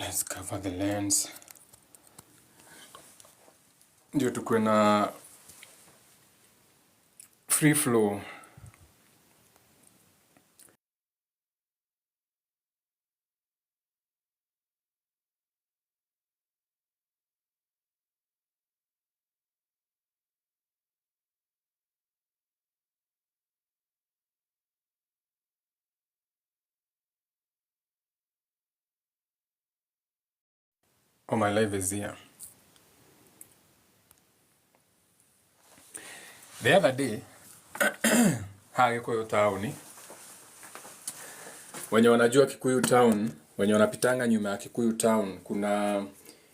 Let's cover the lens. Ndio tukuwe na free flow. Oh, my life is here. The other day, Kikuyu town. Wenye wanajua Kikuyu town, wenye wanapitanga nyuma ya Kikuyu town, kuna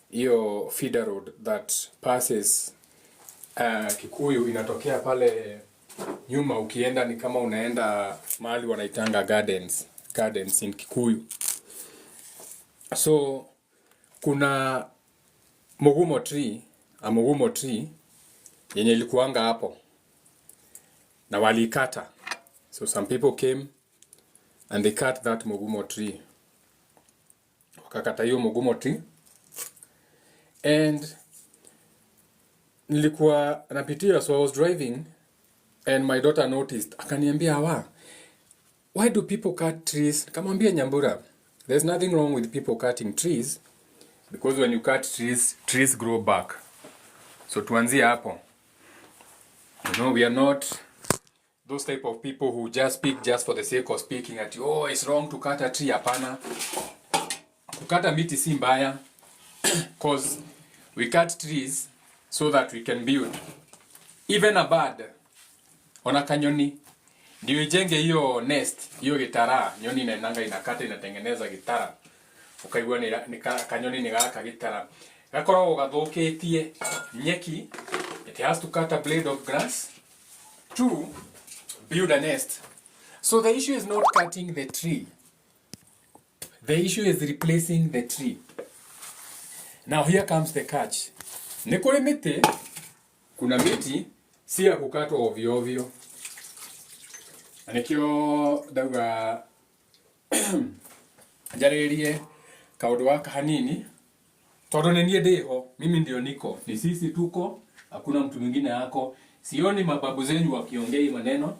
hiyo feeder road that passes Kikuyu, inatokea pale nyuma ukienda ni kama unaenda mahali wanaitanga gardens in Kikuyu. So kuna Mũgûmo tree yenye ilikuanga hapo na walikata. So some people came and they cut that Mũgûmo tree. Wakakata hiyo Mũgûmo tree. And nilikuwa napitia, so I was driving and my daughter noticed. Akaniambia, why do people cut trees? Nikamwambia, Nyambura, there's nothing wrong with people cutting trees, because when you cut trees grow back. So tuanzie hapo. We are not those type of people who just speak just for the sake of speaking at you. Oh, it's wrong to cut a tree. Hapana. Kukata miti si mbaya, because we cut trees so that we can build. Even a bird ona kanyoni ndio ijenge hiyo nest, hiyo gitara. Nyoni inaendanga inakata inatengeneza gitara. Ukaigua ni kanyoni ni gaka gitara. Gakoragwo gathukitie nyeki. It has to cut a blade of grass to build a nest. So the issue is not cutting the tree. The issue is replacing the tree. Now here comes the catch. Nikore miti, kuna miti si ya kukatwa ovyo ovyo. Anikio dauga jaririe kaundu waka hanini. Todo niye deho, mimi ndio niko. Ni sisi tuko, hakuna mtu mwingine yako. Sioni mababu zenyu wakiongea maneno.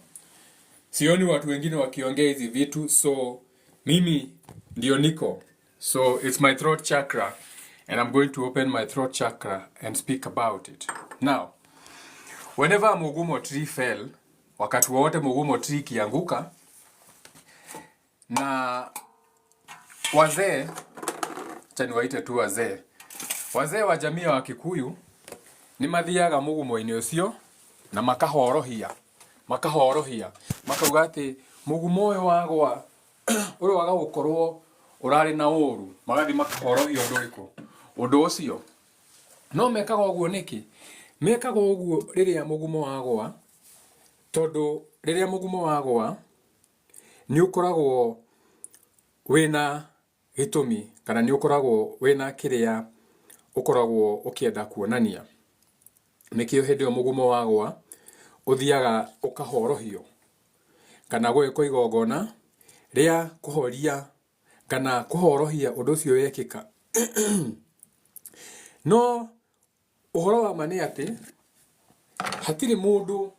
Sioni watu wengine wakiongea hizi vitu. So mimi ndio niko. So it's my throat chakra, and I'm going to open my throat chakra and speak about it. Now, whenever a Mũgûmo tree fell, wakati wote Mũgûmo tree kianguka, na wazee, chani waite tu wazee wa jamii wa Kikuyu ni mathiaga Mũgûmo-inĩ ũcio na makahorohia makauga ati Mũgûmo ũyũ wagwa uri waga gukorwo urari na uru, magathi makahorohia undu ucio. No mekaga uguo niki? Mekaga uguo riria Mũgûmo wagwa, tondu riria Mũgûmo wagwa ni ukoragwo wina gitumi, kana ni ukoragwo wina kiria ukoragwo ukienda kuonania. Nikio hindi Mũgûmo wagwa uthiaga ukahorohio, kana gwiko igongona ria kuhoria kana kuhorohia undu ucio wekika. No uhoro wa mane ati hatiri mundu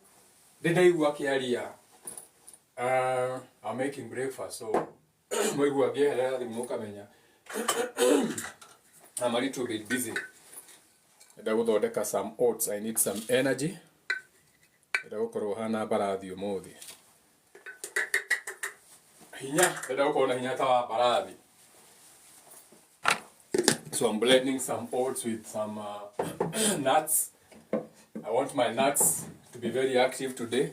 ndaigua kiaria. I'm making breakfast, so mwaigua gihera thimu mukamenya. I'm a little bit busy. Ndaguthondeka some oats. I need some energy. Ndagukorwo hana barathi umuthi. Ndagukorwo na hinya ta wa barathi. So I'm blending some oats with some nuts. I want my nuts to be very active today.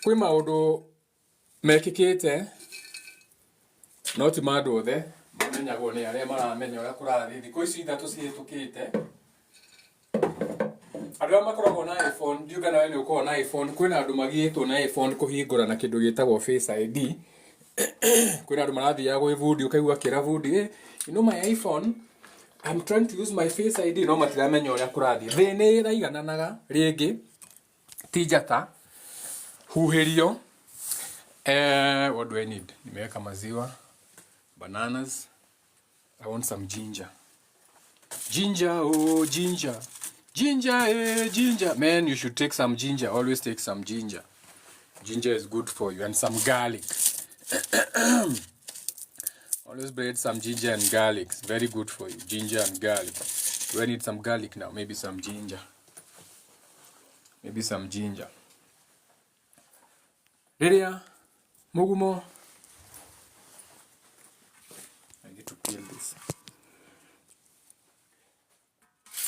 Kwi maundu mekikite no ti mandu othe mamenyagwo ni aria maramenya uria kurathi. Thikũ ici ithatu cihitukite, andu makoragwo na iPhone, ndiuga nawe ni ukorwo na iPhone. Kwina andu magiitwo na iPhone kuhingura na kindu gitagwo Face ID. Kwina andu marathiaga gwivundi, ukaigua kira vundi, you know my iPhone, I'm trying to use my Face ID. No matiramenya uria kurathi. Thini iraigananaga ringi tijata huherio. What do I need? Nimeweka maziwa, bananas. I want some ginger. Ginger, oh ginger. Ginger, ginger. Man, you should take some ginger. Always take some ginger. Ginger is good for you. And some garlic. Always braid some ginger and garlic. It's very good for you. Ginger and garlic. Do I need some garlic now? Maybe some ginger. Maybe some ginger. Lydia, Mũgûmo. I need to peel this.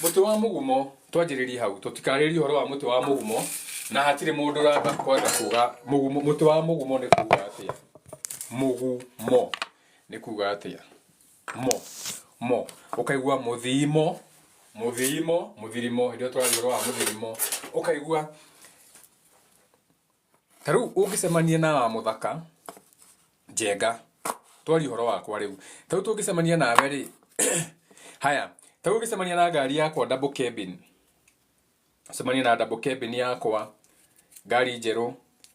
Mũtĩ wa mũgumo twanjĩrĩrie hau tũtikarĩrie ũhoro wa mũtĩ wa mũgumo na hatirĩ mũndũ ũramba kwenda kuga mũgumo. Mũtĩ wa mũgumo nĩ kuga atĩa? Mũgumo nĩ kuga atĩa? Mo ũkaigua mũthimo mũthirimo hĩndĩ ĩyo tũraria ũhoro wa mũthirimo ũkaigua ta rĩu ũngĩcemania na wa mũthaka njenga twaria ũhoro wakwa rĩu ta rĩu tũngĩcemania nawe rĩ haya ta rĩu ũngĩcemania na ngari yakwa double cabin ũcemania na double cabin yakwa ngari njerũ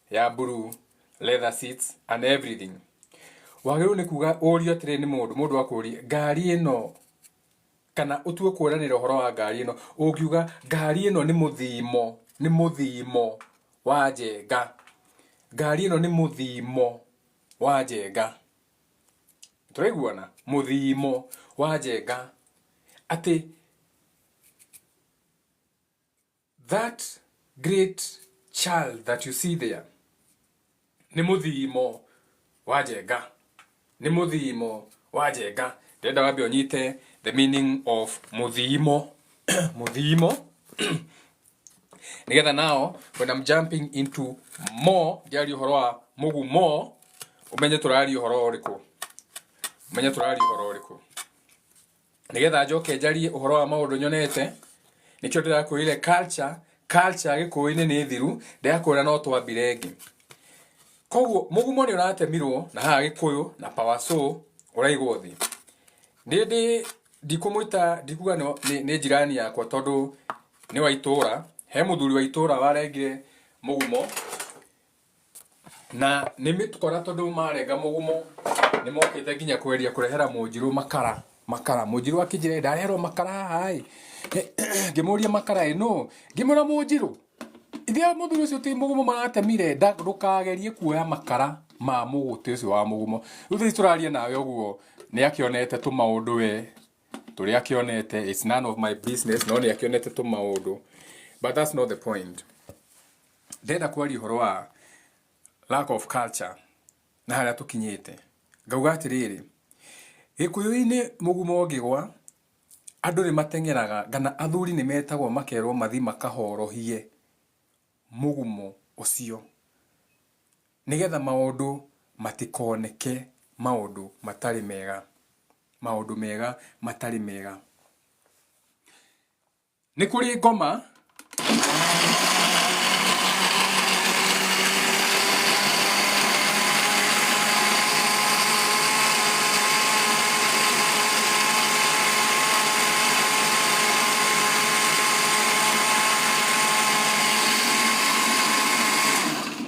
ya blue leather seats and everything wagĩrĩirwo nĩ kuga ũrio atĩrĩ nĩ mũndũ akũria ngari ĩno kana ũtue kũranĩra ũhoro wa ngari ĩno ũngiuga ngari ĩno nĩ mũthimo wa njenga ngari ĩno nĩ mũthimo wa njenga tũraiguana mũthimo wa njenga ati that great child that you see there ni muthimo wa njenga ni muthimo wa njenga ndenda wambe onyite the meaning of muthimo muthimo nigetha now when I'm jumping into more jari uhoro wa mũgũmo umenye turari uhoro ũrĩkũ nigetha njoke njarie uhoro wa maundu nyonete nikio ndirakwire culture gikuini ni thiru ndirakwira no twambire ngi koguo mũgũmo ni ũratemirwo na haha gikuyu na power so ũraigwo thi ndindi ndikumwita ndikuga ni jirani yakwa tondu ni wa itura he muthuri wa itura warengire mũgũmo na nimitukora tondu marenga mũgũmo ni mokite nginya kweria kurehera Mũnjiru makara Mũnjiru akijire ndareherwo makara hai ngimuria makara ino ngimura Mũnjiru ithia muthuri ucio ti mũgũmo maratemire ndukagerie kuoya makara ma mũgũtĩ ucio wa mũgũmo rĩu turaria nawe ũguo ni akionete tu maundu we turi akionete it's none of my business no ni akionete tu maundu but that's not the point ndenda kwaria ũhoro wa lack of culture na haria tukinyite ngauga atiriri gikuyu-ini mũgũmo ũngĩgwa andũ nĩ mateng'eraga kana athuri nĩ metagwo makerwo mathi makahorohie mũgũmo ũcio nigetha maundu matikoneke maundu matari mega matari mega ni kuri ngoma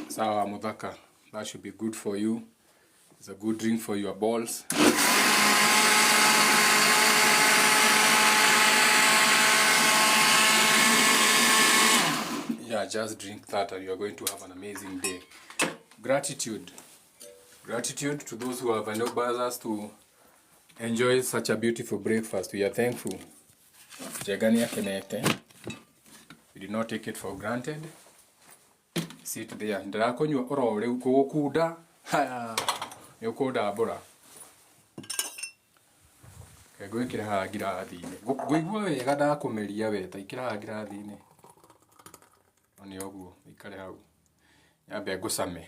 sawa muthaka that should be good for you. It's a good drink for your balls. Yeah, just drink that and you're going to have an amazing day. Gratitude to those who have enabled us to enjoy such a beautiful breakfast. We are thankful. Jagania kenete. We did not take it for granted. Sit there. Ndrakonywa oro riu kugukunda. Yukunda bora. Gwikira ha ngirathi-ini. Ngũigua wega ndakumeria we ta ikira ha ngirathi-ini. Oni oguo ikare hau. Nyambe ngũcame.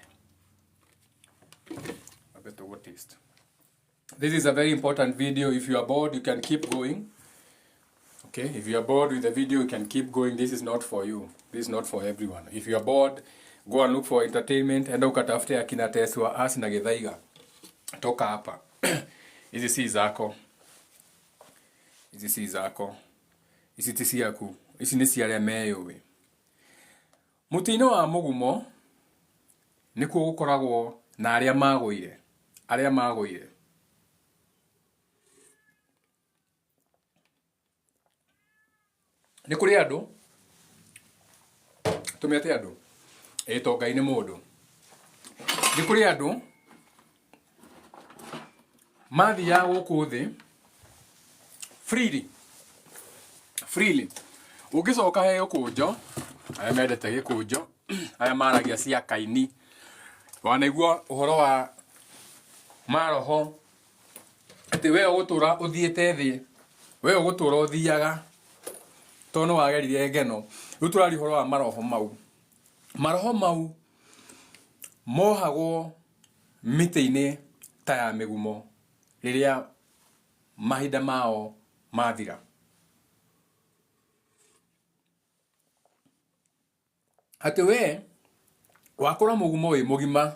I bet what taste. This is a very important video. If you are bored, you can keep going. Okay, if you are bored with the video, you can keep going. This is not for you. This is not for everyone. If you are bored, go and look for entertainment. Enda ukatafute akina Teswa Asi na Githaiga. Toka hapa. Hizi si zako. Hizi si zako. Hizi ti ciaku. Hizi ni cia aria meyowe. Mutino wa mũgũmo nikuo gukoragwo na aria magũire. nĩ kũrĩ andũ tũmĩate andũ to Ngai nĩ mũndũ. Nĩ kũrĩ andũ mathiaga gũkũ thĩ freely ũngĩcoka he gĩkũnjo arĩa mendete gĩkũnjo arĩa maragia cia kaini wanaigua ũhoro wa maroho atĩ we ũgũtũra ũthiĩte thĩ, we ũgũtũra ũthiaga tondũ nĩ wagerire ngeno. Rĩu tũraria ũhoro wa maroho mau mohagwo mĩtĩ-inĩ ta ya mĩgumo rĩrĩa mahinda mao mathira. Atĩ we wakũra mũgumo wĩ mũgima,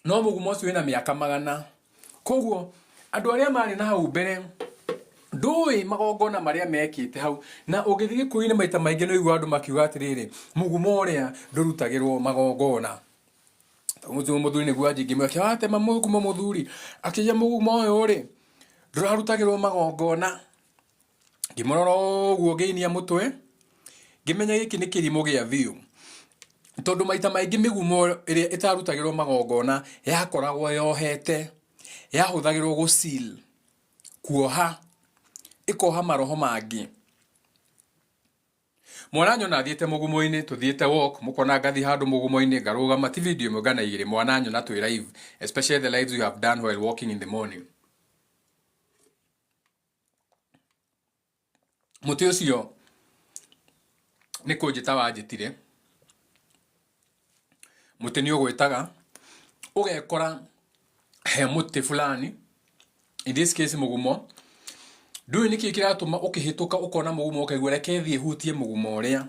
no mũgumo ũcio wĩna mĩaka magana. Koguo andũ arĩa marĩ na hau mbere ndũĩ magongona marĩa mekĩte hau, na ũgĩthiĩ Gĩkũyũ-inĩ maita maingĩ nĩ ũiguaga andũ makiuga atĩrĩrĩ, mũgumo ũrĩa ndũrutagĩrwo magongona. Mũthuri nĩguo angĩmwĩra watema mũgumo mũthuri, akĩja mũgumo ũyũ rĩ ndũrarutagĩrwo magongona. Ngĩmũrora ũguo ngĩinia mũtwe ngĩmenya gĩkĩ nĩ kĩrimũ gĩa biũ, tondũ maita maingĩ mĩgumo ĩrĩa ĩtarutagĩrwo magongona yakoragwo yohete, yahũthagĩrwo gũseal, kuoha, ĩkoha maroho mangĩ. Mwana nyona thiĩte mũgumo-inĩ, tũthiĩte walk, mũkona ngathi handũ mũgumo-inĩ ngarũgama, ti video ĩmwe ngana igĩrĩ, mwana nyona twĩ live, especially the lives you have done while walking in the morning. Mũtĩ ũcio nĩ kũnjĩta wanjĩtire, mũtĩ nĩ ũgwĩtaga ũgekora he mũtĩ fulani, in this case mũgumo. Ndũĩ nĩkĩ kĩratũma ũkĩhĩtũka ũkona mũgumo ũkaigua reke thiĩ hutie mũgumo ũrĩa.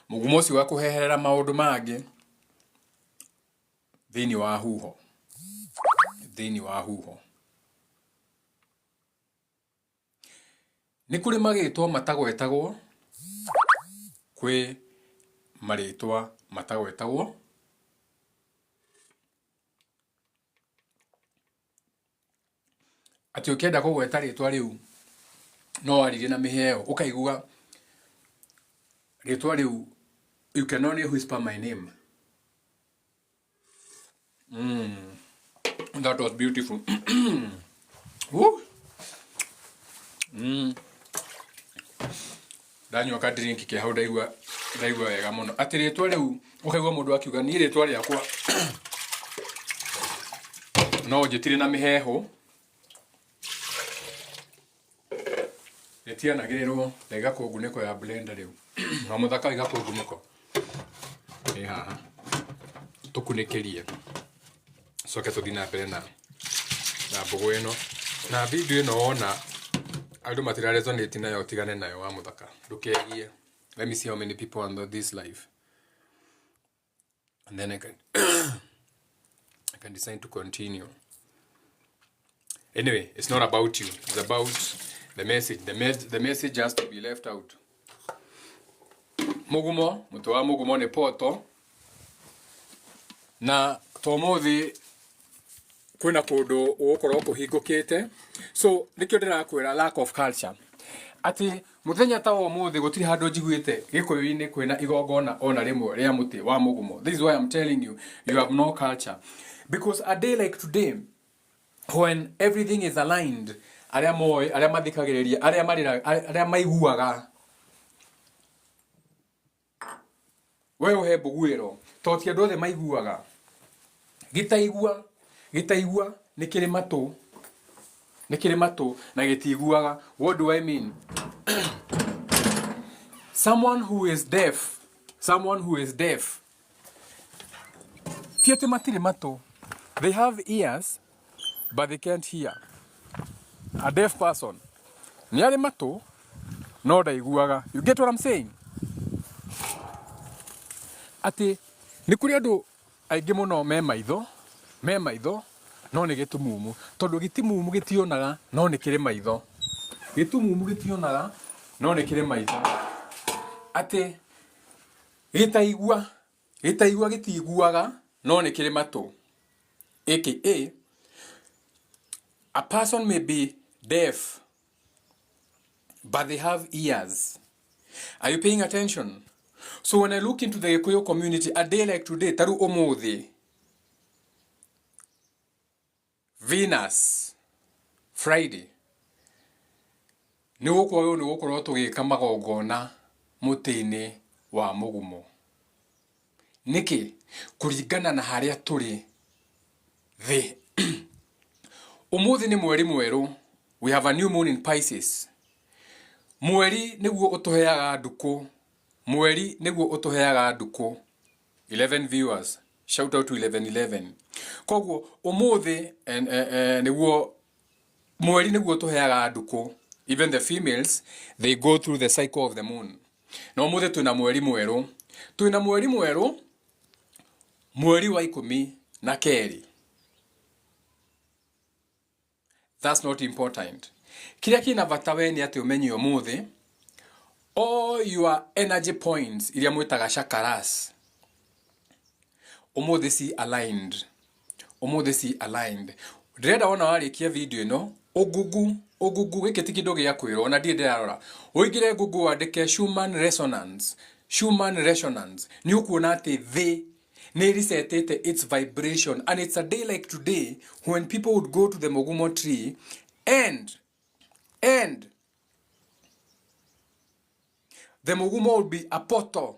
Mũgumo ũcio wakũheherera maũndũ mangĩ thĩinĩ wa huho. Nĩ kũrĩ marĩtwa matagwetagwo, kwĩ marĩtwa matagwetagwo. Atĩ ũkĩenda kũgweta rĩtwa rĩu no waririe na mĩheo, ũkaigua rĩtwa rĩu you can only whisper my name. That was beautiful. Woo. Ndanyua ka drink kĩ hau ndaigua wega mũno. Atĩ rĩtwa rĩu ũkaigua mũndũ akiuga niĩ rĩtwa rĩakwa no njĩtire na mĩheho, rĩtianagĩrĩrwo na igakũngunĩko ya blender rĩu na mũthaka igakũngunĩko ĩ haha tũkunĩkĩrie coke tũthiĩ na mbere na mbũgũ ĩno na video ĩno wona andũ matiraresonate nayo tigane nayo wa mũthaka ndũkegie. Let me see how many people on this live and then I can decide to continue. Anyway, it's not about you, it's about the message. The message has to be left out. Mũgumo, mũtĩ wa mũgumo nĩ poto, na tomothi kwĩna kũndũ ũgũkorwo kũhingũkĩte. So nĩkĩo ndĩrakwĩra lack of culture. Atĩ mũthenya ta ũmũthĩ gũtirĩ handũ njiguĩte Gĩkũyũ-inĩ kwĩna igongona ona rĩmwe rĩa mũtĩ wa mũgumo. This is why I'm telling you, you have no culture. Because a day like today, when everything is aligned, arĩa moĩ, arĩa mathikagĩrĩria, arĩa maiguaga, we ũhe mbũguĩro, tondũ ti andũ othe maiguaga. Gĩtaigua nĩ kĩrĩ matũ na gĩtiiguaga. What do I mean? Someone who is deaf, ti atĩ matirĩ matũ. They have ears but they can't hear. A deaf person nĩ arĩ matũ no ndaiguaga. You get what I'm saying? Atĩ nĩ kũrĩ andũ aingĩ mũno me maitho no nĩ gĩtumumu, tondũ gĩtumumu gĩtionaga no nĩ kĩrĩ maitho. Gĩtumumu gĩtionaga no nĩ kĩrĩ maitho. Atĩ gĩtaigua gĩtiiguaga no nĩ kĩrĩ matũ. AKA a person may be deaf but they have ears. Are you paying attention? So when I look into the Gikuyu community, a day like today, taru omothi, Venus, Friday, nĩ gũkorwo tũgĩka magongona mũtĩ-inĩ wa Mũgũmo. Nĩkĩ? Kũringana na harĩa tũrĩ thĩ. Ũmũthĩ nĩ mweri mwerũ. We have a new moon in Pisces. Mweri nĩguo ũtũheaga ndukũ. Mweri nĩguo ũtũheaga ndukũ. 11 viewers. Shout out to 1111. Koguo ũmũthĩ nĩguo mweri nĩguo ũtũheaga ndukũ. Even the females, they go through the cycle of the moon. Na ũmũthĩ twĩna mweri mwerũ. Twĩna mweri mwerũ. Mweri wa 12. That's not important. Kĩrĩa kĩna bata we nĩ atĩ ũmenye ũmũthĩ, all your energy points iria mwĩtaga chakras, ũmũthĩ si aligned. Ũmũthĩ si aligned. Ndĩrenda wona warĩkia video ĩno, ũgugu gĩkĩ ti kĩndũ gĩa kwĩrwo, ona ndirĩ ndĩrarora. Ũingĩre Google wandĩke Shaman resonance. Shaman resonance. Nĩ ũkuona atĩ thĩ nĩ resetete its vibration, and it's a day like today when people would go to the Mũgûmo tree and the Mũgûmo would be a portal.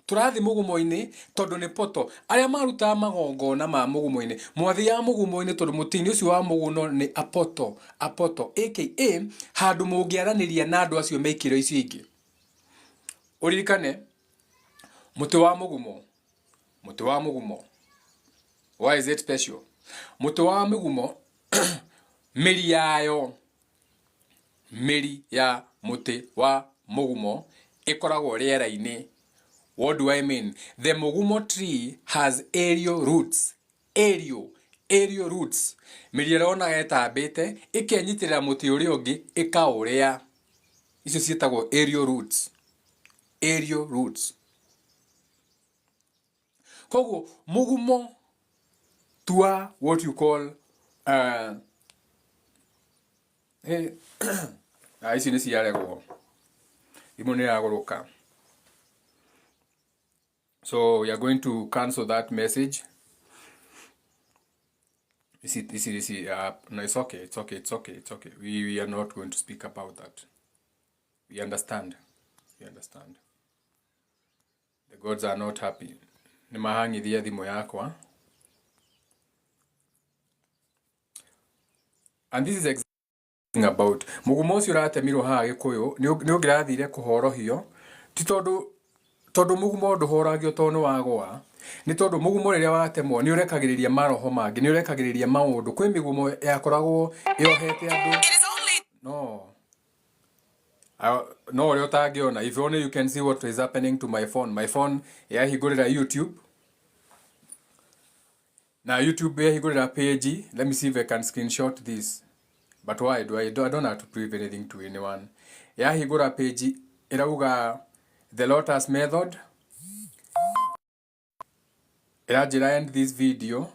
Tũrathi Mũgũmo-inĩ tondũ nĩ portal. Arĩa marutaga magongona ma Mũgũmo-inĩ, mwathiaga Mũgũmo-inĩ tondũ mũtĩ-inĩ ũcio wa Mũgũmo nĩ a portal, aka handũ mũngĩaranĩria na andũ acio meikĩro icio ingĩ. Ũririkane mũtĩ wa Mũgũmo. Mũtĩ wa Mũgũmo. Why is it special? Mũtĩ wa Mũgũmo mĩri ya mũtĩ wa Mũgũmo ĩkoragwo rĩera-inĩ. What do I mean? The Mũgũmo tree has aerial roots. Aerial roots. Mĩri ĩronaga ĩtambĩte ĩkenyitĩrĩra mũtĩ ũrĩa ũngĩ ĩkaũrĩa. Icio ciĩtagwo aerial roots. Aerial roots. Koguo Mũgũmo tua what you call ici nĩ ciaregwo. Imwe nĩ yagũrũka. So we are going to cancel that message. No, it's okay. We are not going to speak about that. We understand. The gods are not happy. Nĩ mahangithia thimũ yakwa. And this is exactly about Mũgũmo ũcio ũratemirwo haha Gĩkũyũ nĩ ũngĩrathire kũhorohio ti tondũ Mũgũmo ndũhoragio tondũ nĩ wagwa, nĩ tondũ Mũgũmo rĩrĩa watemwo nĩ ũrekagĩrĩria maroho mangĩ, nĩ ũrekagĩrĩria maũndũ. Kwĩ mĩgũmo yakoragwo yohete andũ no ũrĩa ũtangĩona. If only you can see what is happening to my phone yahingũrĩra YouTube. Now YouTube yahingũrĩra page. Let me see if I can screenshot this. But why do I don't have to prove anything to anyone. Yahingũra page ĩrauga the Lotus method. Ĩranjĩra end this video.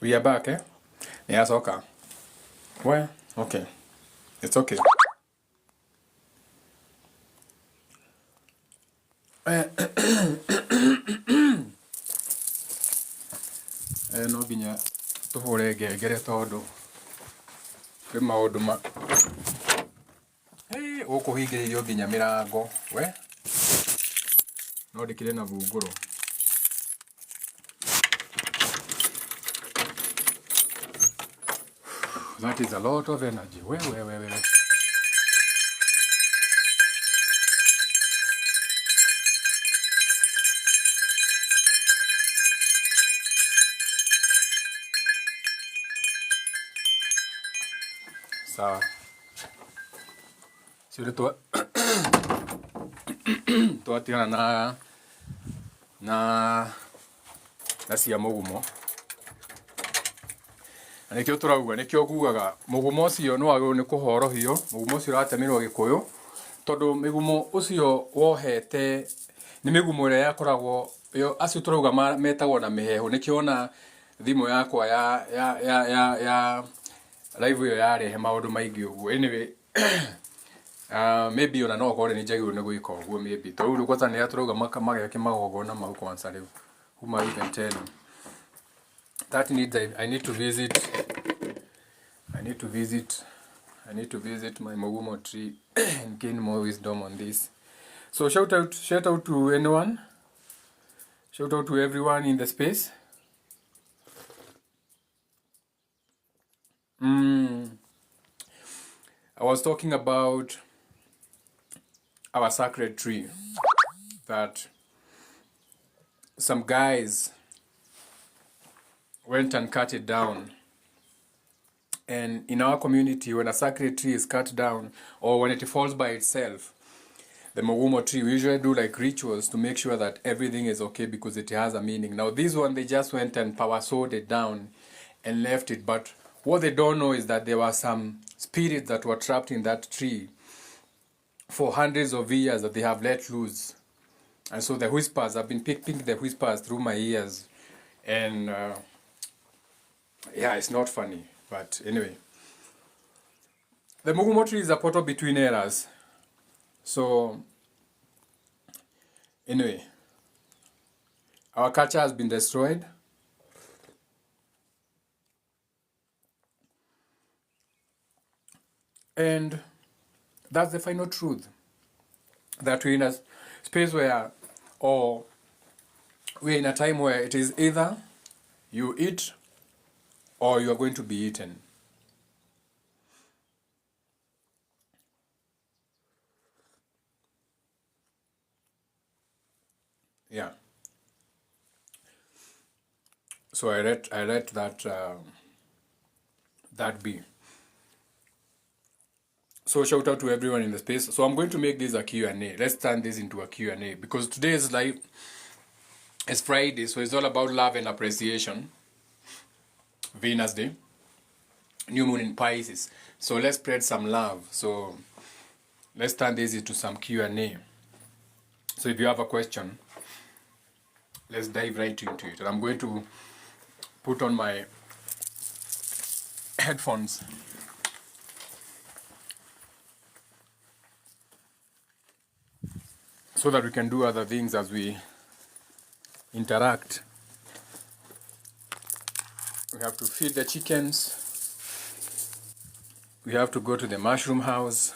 We are back, eh? Yes, okay. Well, okay. It's okay. No nginya tũhũre ngengere tondũ kwĩ maũndũ ũkũhingĩrĩrio nginya mĩrango we no ndĩkĩrĩ na thungũrũ. That is a lot of energy. Well. Sawa. Sio twatigana na cia mũgumo. Na nikio turauga nikio ngugaga mũgumo ucio no wagĩrĩirwo nĩ kũhorohio, mũgumo ucio ũratemirwo Gĩkũyũ, tondu mĩgumo ucio wohete nĩ mĩgumo ĩrĩa yakoragwo acio turauga metagwo na mĩhehu. Nikio ona thimũ yakwa ya live ĩyo yarehe maũndũ maingĩ ũguo. Anyway, maybe ona no ũkorwo nĩ njagĩrĩirwo nĩ gwĩka ũguo maybe. Tondũ rĩu kwanza nĩ turauga mageke magongona mau kwanza rĩu. Who might even tell you? That needs I need to visit my Mũgûmo tree and gain more wisdom on this. So shout out to anyone. Shout out to everyone in the space. I was talking about our sacred tree, that some guys went and cut it down. And in our community, when a sacred tree is cut down or when it falls by itself, the Mũgûmo tree, we usually do like rituals to make sure that everything is okay because it has a meaning. Now this one, they just went and power sawed it down and left it. But what they don't know is that there were some spirits that were trapped in that tree for hundreds of years that they have let loose. And so the whispers, I've been picking the whispers through my ears. And yeah, it's not funny. But anyway, the Mũgûmo tree is a portal between eras. So anyway, our culture has been destroyed. And that's the final truth. That we're in a space where, or we're in a time where it is either you eat or you are going to be eaten. Yeah. So I let that be. So shout out to everyone in the space. So I'm going to make this a Q&A. Let's turn this into a Q&A because today is live. It's Friday, so it's all about love and appreciation. Venus Day, new moon in Pisces. So let's spread some love. So let's turn this into some Q&A. So if you have a question, let's dive right into it. And I'm going to put on my headphones. So that we can do other things as we interact. We have to feed the chickens. We have to go to the mushroom house.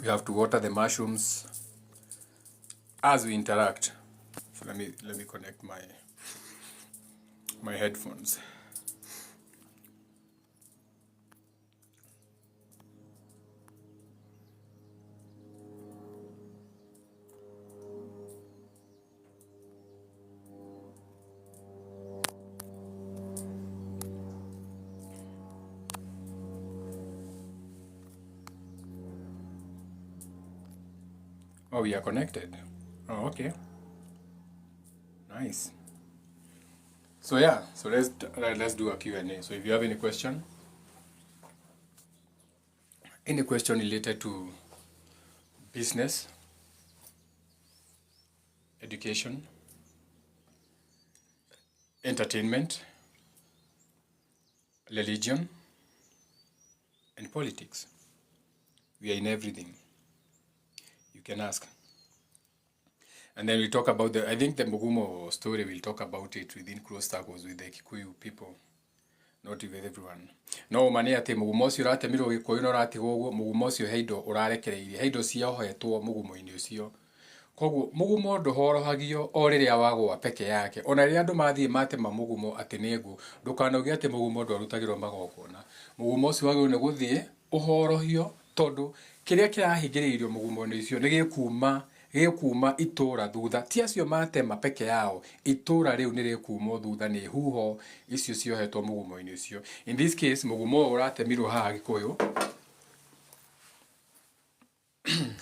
We have to water the mushrooms as we interact. So let me connect my headphones. Oh, we are connected. Oh, okay. Nice. So yeah, so let's do a Q&A. So if you have any question related to business, education, entertainment, religion, and politics, we are in everything. You can ask. And then we talk about I think the Mũgûmo story, we'll talk about it within close circles with the Kikuyu people, not with everyone. No mani ati Mũgûmo ucio uratemirwo Gĩkũyũ na ũratigwo ũguo, Mũgũmo ucio he indo ũrarekereirie, he indo ciohetwo Mũgũmo-inĩ ucio. Koguo Mũgũmo ndũhorohagio o rĩrĩa wagwa peke yake. Ona rĩrĩa andũ mathiĩ matema Mũgũmo atĩ nĩ ngũ, ndũkanauge atĩ Mũgũmo ndwarutagĩrwo magongona. Mũgũmo ucio wagĩrĩirwo nĩ gũthiĩ ũhorohio, tondũ kĩrĩa kĩrahingĩrĩirio Mũgũmo-inĩ ucio nĩ gĩkuma itũra thutha. Ti acio matema peke yao, itũra rĩu nĩ rĩkuma thutha nĩ huho icio ciohetwo Mũgũmo-inĩ ucio. In this case, Mũgũmo ũratemirwo haha Gĩkũyũ.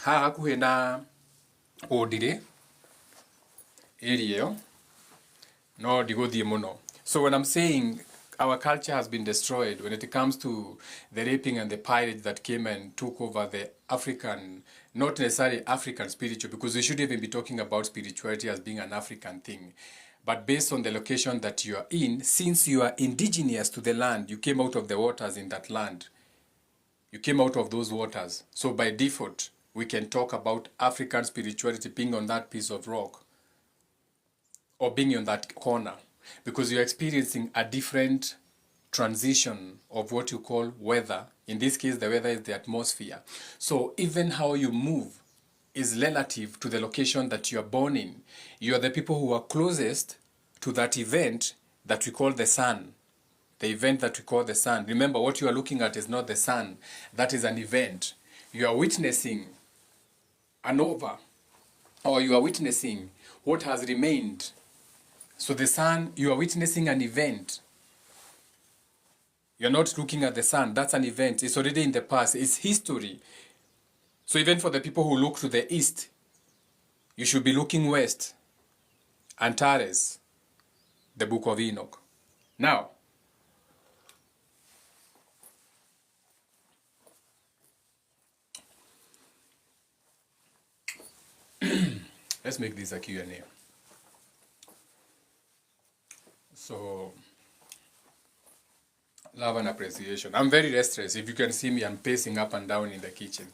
haha hakuhĩ na Ũndĩrĩ area ĩyo no ndigũthiĩ mũno. So when I'm saying our culture has been destroyed when it comes to the raping and the pirates that came and took over the African, not necessarily African spiritual, because we should even be talking about spirituality as being an African thing. But based on the location that you are in, since you are indigenous to the land, you came out of the waters in that land. You came out of those waters. So by default, we can talk about African spirituality being on that piece of rock or being on that corner, because you're experiencing a different transition of what you call weather. In this case, the weather is the atmosphere. So even how you move is relative to the location that you are born in. You are the people who are closest to that event that we call the sun. The event that we call the sun. Remember, what you are looking at is not the sun. That is an event. You are witnessing an over, or you are witnessing what has remained. So the sun, you are witnessing an event. You're not looking at the sun. That's an event. It's already in the past. It's history. So even for the people who look to the east, you should be looking west. Antares, the book of Enoch. Now, let's make this a Q&A. So, love and appreciation. I'm very restless. If you can see me, I'm pacing up and down in the kitchen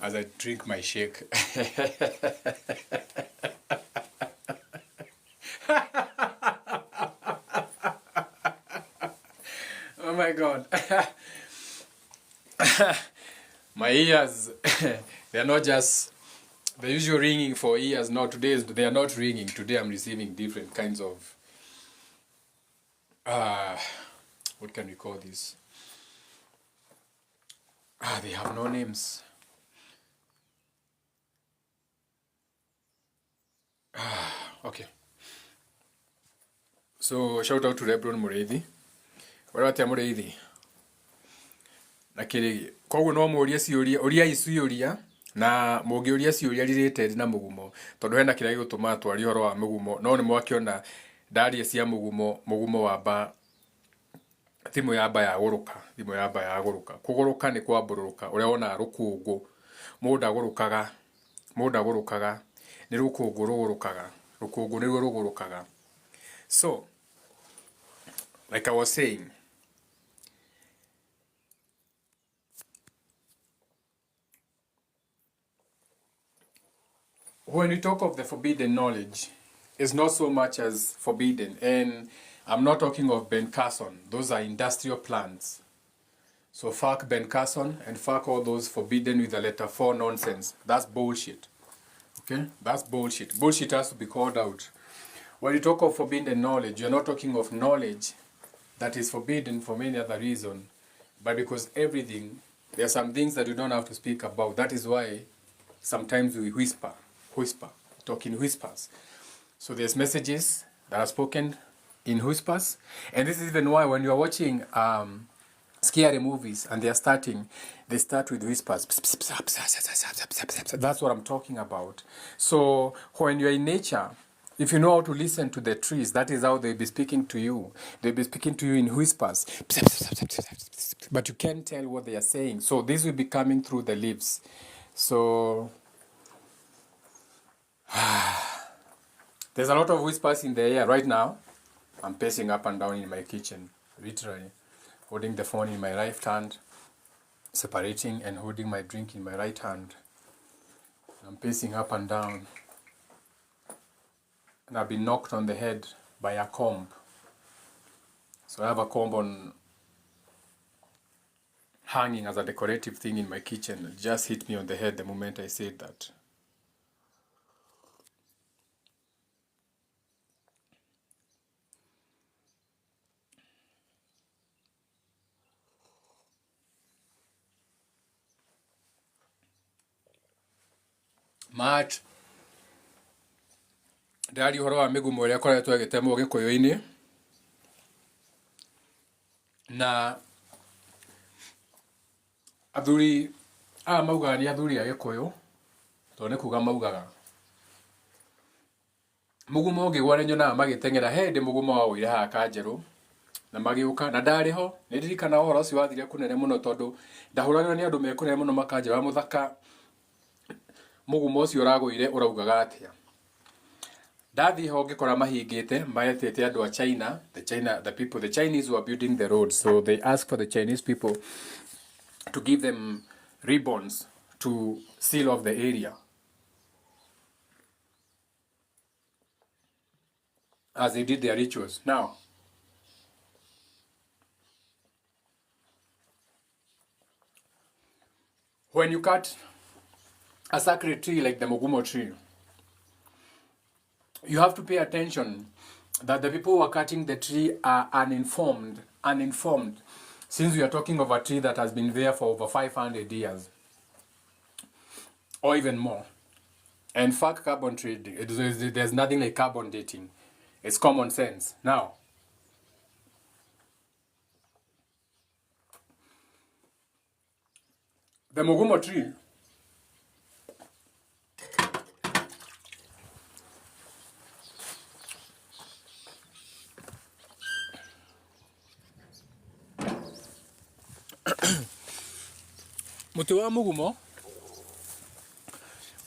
as I drink my shake. Oh my God. My ears, they're not just the usual ringing for ears. No, today they are not ringing. Today I'm receiving different kinds of what can we call this? They have no names. Okay. So shout out to Rebron Mureithi. Waratia Mureithi. Nakiri koguo no mũũrie ciũria ũria iciũria na mũngĩũria ciũria related na mũgumo tondũ hena kĩrĩa gĩgũtũma twari ũhoro wa mũgumo no nĩ mwakiona ndaria cia mũgumo wamba thimũ yamba yagũrũka kũgũrũka nĩ kwambũrũka ũrĩa wonaga rũkũngũ mũndũ agũrũkaga nĩ rũkũngũ nĩruo rũgũrũkaga. So like I was saying, when we talk of the forbidden knowledge, it's not so much as forbidden. And I'm not talking of Ben Carson. Those are industrial plants. So fuck Ben Carson and fuck all those forbidden with the letter 4 nonsense. That's bullshit. Okay? That's bullshit. Bullshit has to be called out. When you talk of forbidden knowledge, you're not talking of knowledge that is forbidden for many other reasons, but because everything, there are some things that you don't have to speak about. That is why sometimes we whisper, talk in whispers. So there's messages that are spoken in whispers, and this is even why when you're watching scary movies and they start with whispers. That's what I'm talking about. So when you're in nature, if you know how to listen to the trees, that is how they'll be speaking to you. They'll be speaking to you in whispers, but you can't tell what they are saying. So this will be coming through the leaves. So there's a lot of whispers in the air right now. I'm pacing up and down in my kitchen, literally holding the phone in my left hand, separating and holding my drink in my right hand. I'm pacing up and down, and I've been knocked on the head by a comb. So I have a comb on hanging as a decorative thing in my kitchen. It just hit me on the head the moment I said that. Matt, ndari ũhoro wa mĩgumo ĩrĩa ĩkoretwo ĩgĩtemwo Gĩkũyũ-inĩ, na athuri aya maugaga nĩ athuri a Gĩkũyũ to nĩ kuga maugaga mũgumo ũngĩgwa nĩ nyonaga magĩteng'era he ndĩ mũgumo wa ũire haha Kanjerũ na magĩũka na ndarĩ ho nĩ ndirikana ũhoro ũcio wathire kũnene mũno tondũ ndahũragĩrwo nĩ andũ me kũnene mũno makanjĩra wa mũthaka mũgumo ũcio ũragũire ũraugaga atĩa. Ndathi ho ngĩkora mahingĩte maetĩte andũ a China, the Chinese were building the road, so they asked for the Chinese people to give them ribbons to seal off the area as they did their rituals. Now, when you cut a sacred tree like the Mũgûmo tree, you have to pay attention that the people who are cutting the tree are uninformed, since we are talking of a tree that has been there for over 500 years, or even more. And fuck carbon trading. There's nothing like carbon dating. It's common sense. Now, the Mũgûmo tree mũtĩ wa mũgumo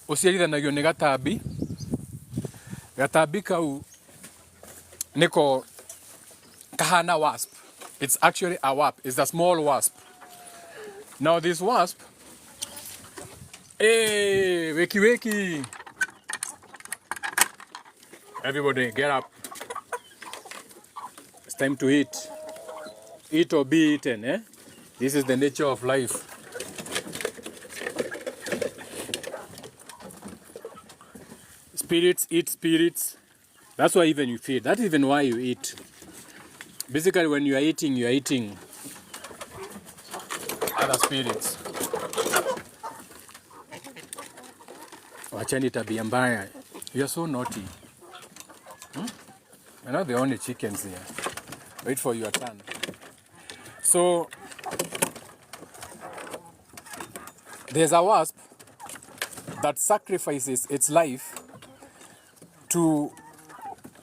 ũciarithanagio nĩ gatambi kau nĩko kahana wasp. It's actually a wasp. It's a small wasp. Now this wasp, hey, wakey, everybody get up, it's time to eat or be eaten, eh? This is the nature of life. Spirits eat spirits. That's why even you feed. That's even why you eat. Basically, when you are eating other spirits. Wachani tabia mbaya. You are so naughty. You're not the only chickens here. Wait for your turn. So, there's a wasp that sacrifices its life to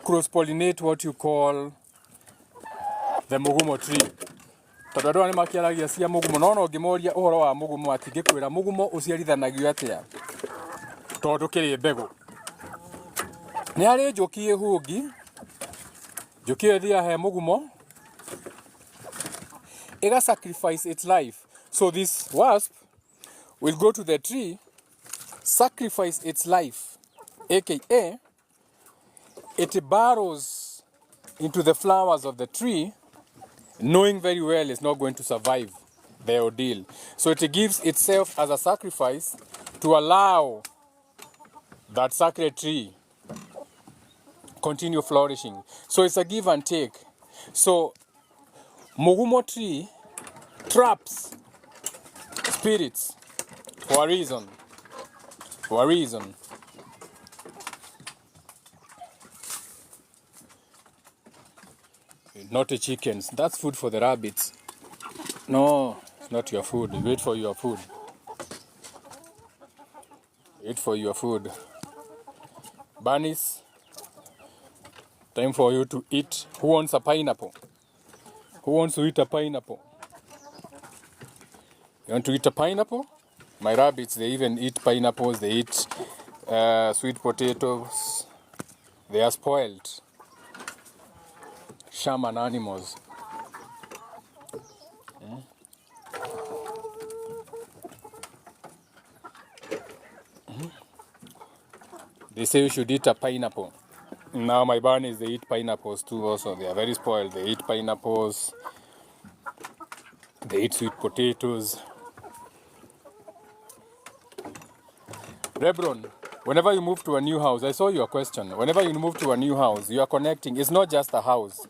cross-pollinate what you call the Mũgûmo tree. Tondũ andũ nĩ makiaragia cia mũgumo, no ngĩmoria ũhoro wa mũgumo atingĩkwĩra mũgumo ũciarithanagio atĩa tondũ kĩrĩ mbegũ. Nĩ harĩ njũkĩ hũngi, njũkĩ ĩyo ĩthiaga he mũgumo, ĩga sacrifice its life. So this wasp will go to the tree, sacrifice its life, aka it burrows into the flowers of the tree, knowing very well it's not going to survive the ordeal. So it gives itself as a sacrifice to allow that sacred tree continue flourishing. So it's a give and take. So Mũgûmo tree traps spirits for a reason. Not the chickens. That's food for the rabbits. No, it's not your food. Wait for your food. Bunnies, time for you to eat. Who wants a pineapple? Who wants to eat a pineapple? You want to eat a pineapple? My rabbits, they even eat pineapples. They eat sweet potatoes. They are spoiled. Shaman animals. They say you should eat a pineapple. Now my bunnies, they eat pineapples too also. They are very spoiled. They eat pineapples. They eat sweet potatoes. Rebron, whenever you move to a new house, I saw your question. Whenever you move to a new house, you are connecting. It's not just a house.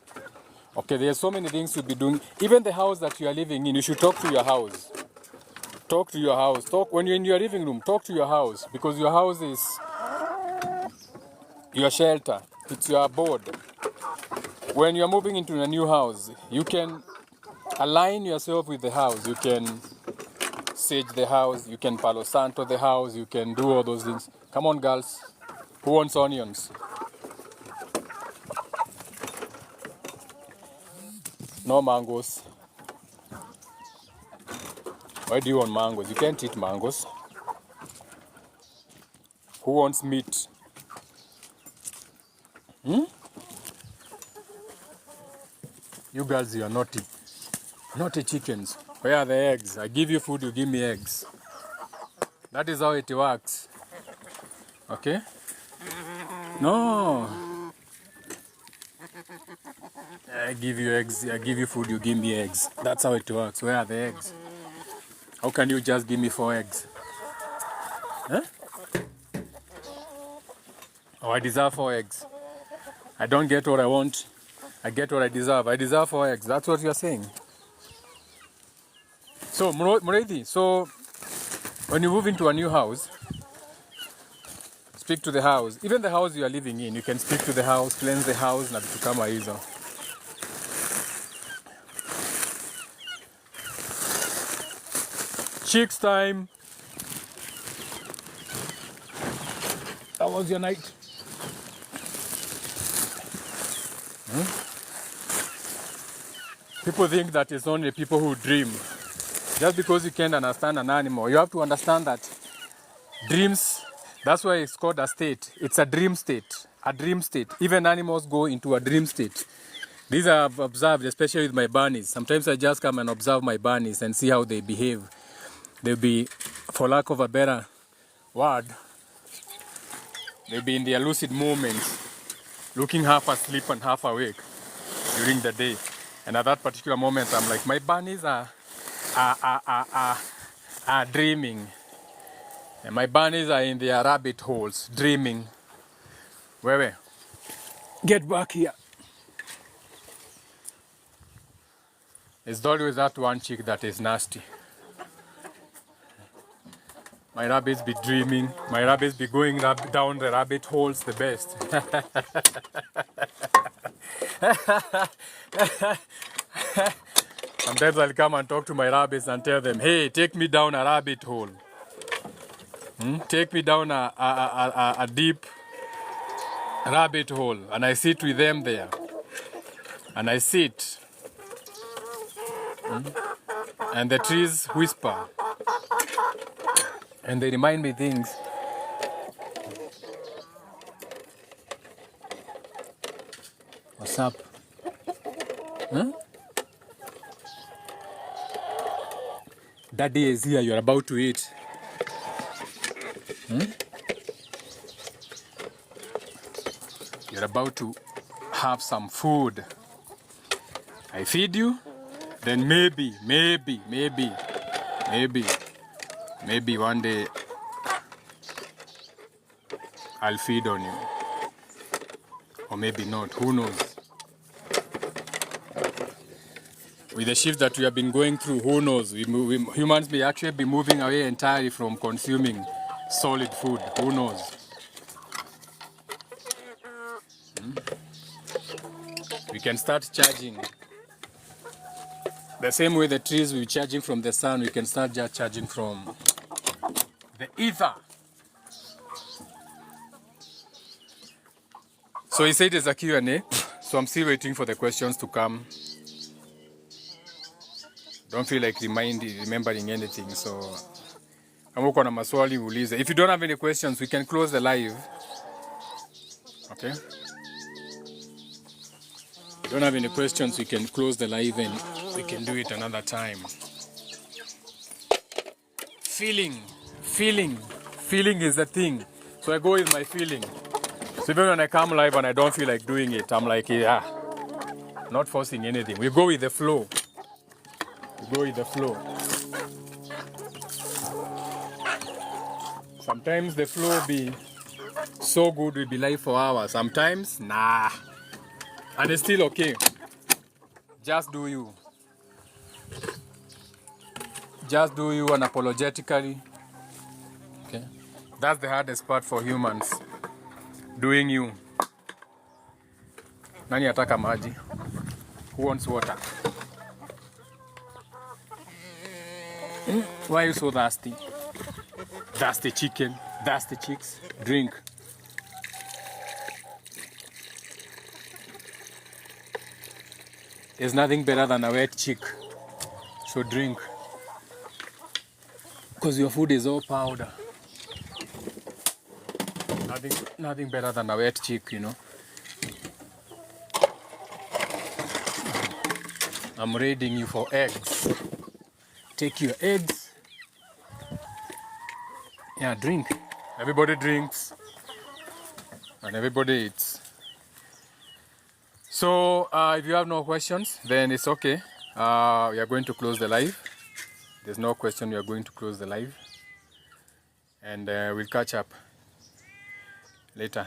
Okay, there's so many things you'll be doing. Even the house that you are living in, you should talk to your house. Talk to your house. Talk when you're in your living room. Talk to your house, because your house is your shelter. It's your abode. When you're moving into a new house, you can align yourself with the house. You can sage the house, you can palo santo the house, you can do all those things. Come on, girls. Who wants onions? No mangoes. Why do you want mangoes? You can't eat mangoes. Who wants meat? You girls, you are naughty. Naughty chickens. Where are the eggs? I give you food, you give me eggs. That is how it works. Okay? No. I give you eggs, I give you food, you give me eggs. That's how it works. Where are the eggs? How can you just give me 4 eggs? Huh? Oh, I deserve 4 eggs. I don't get what I want. I get what I deserve. I deserve 4 eggs. That's what you're saying. So, Muredi, so when you move into a new house, speak to the house. Even the house you are living in, you can speak to the house, cleanse the house, na vitu kama hizo. Chicks time. How was your night? People think that it's only people who dream. Just because you can't understand an animal, you have to understand that dreams, that's why it's called a state. It's a dream state. A dream state. Even animals go into a dream state. These I've observed, especially with my bunnies. Sometimes I just come and observe my bunnies and see how they behave. They'll be, for lack of a better word, they'll be in their lucid moments, looking half asleep and half awake during the day. And at that particular moment, I'm like, my bunnies are dreaming. And my bunnies are in their rabbit holes, dreaming. Where? Get back here. It's always that one chick that is nasty. My rabbits be dreaming. My rabbits be going down the rabbit holes the best. Sometimes I'll come and talk to my rabbits and tell them, hey, take me down a rabbit hole. Take me down a deep rabbit hole. And I sit with them there. And I sit. And the trees whisper. And they remind me things. What's up? Huh? Daddy is here, you're about to eat. You're about to have some food. I feed you, then maybe one day I'll feed on you. Or maybe not, who knows? With the shift that we have been going through, who knows? Humans may actually be moving away entirely from consuming solid food. Who knows? We can start charging. The same way the trees will be charging from the sun, we can start just charging from the ether. So he said it's a Q&A, so I'm still waiting for the questions to come. Don't feel like remembering anything, so kama uko na maswali ulize. If you don't have any questions, we can close the live. Okay? If you don't have any questions, we can close the live and we can do it another time. Feeling is the thing. So I go with my feeling. So even when I come live and I don't feel like doing it, I'm like, yeah, not forcing anything. We go with the flow. Go with the flow. Sometimes the flow be so good we be live for hours. Sometimes, nah. And it's still okay. Just do you. Just do you unapologetically. Okay. That's the hardest part for humans. Doing you. Nani ataka maji? Who wants water? Why are you so thirsty? Thirsty chicken, thirsty chicks. Drink. There's nothing better than a wet chick. So drink. Because your food is all powder. Nothing better than a wet chick, you know. I'm raiding you for eggs. Take your eggs. Yeah, drink. Everybody drinks. And everybody eats. So, if you have no questions, then it's okay. We are going to close the live. There's no question, we are going to close the live. And we'll catch up later.